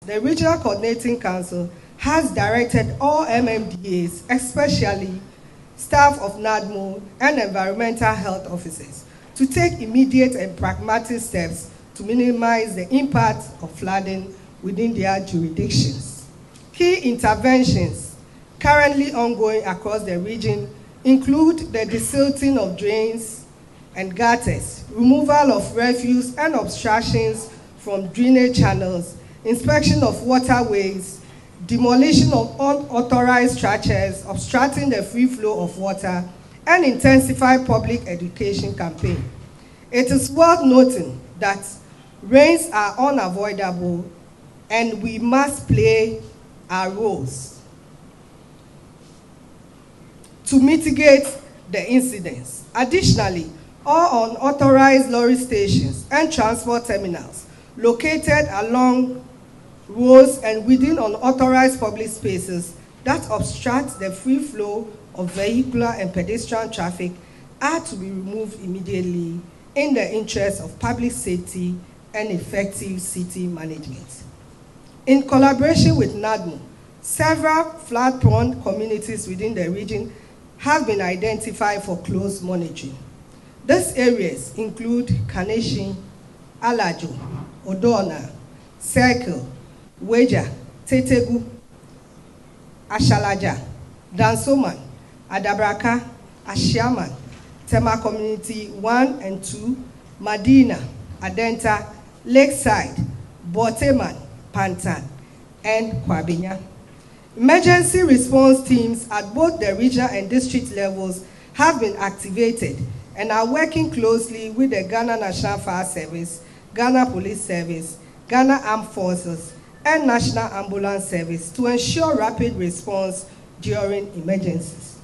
the Regional Coordinating Council has directed all MMDAs, especially staff of NADMO and environmental health officers, to take immediate and pragmatic steps to minimize the impact of flooding within their jurisdictions. Key interventions currently ongoing across the region include the desilting of drains and gutters, removal of refuse and obstructions from drainage channels, inspection of waterways, demolition of unauthorized structures obstructing the free flow of water, and intensified public education campaign. It is worth noting that rains are unavoidable and we must play our roles to mitigate the incidents. Additionally, all unauthorized lorry stations and transport terminals located along roads and within unauthorized public spaces that obstruct the free flow of vehicular and pedestrian traffic are to be removed immediately in the interest of public safety and effective city management. In collaboration with NADMO, several flood-prone communities within the region have been identified for close monitoring. These areas include Kaneshie, Alajo, Odona, Circle, Weja, Tetegu, Ashalaja, Dansoman, Adabraka, Ashiaman, Tema Community 1 and 2, Madina, Adenta, Lakeside, Boteman, Pantan, and Kwabinya. Emergency response teams at both the regional and district levels have been activated and are working closely with the Ghana National Fire Service, Ghana Police Service, Ghana Armed Forces, and National Ambulance Service to ensure rapid response during emergencies.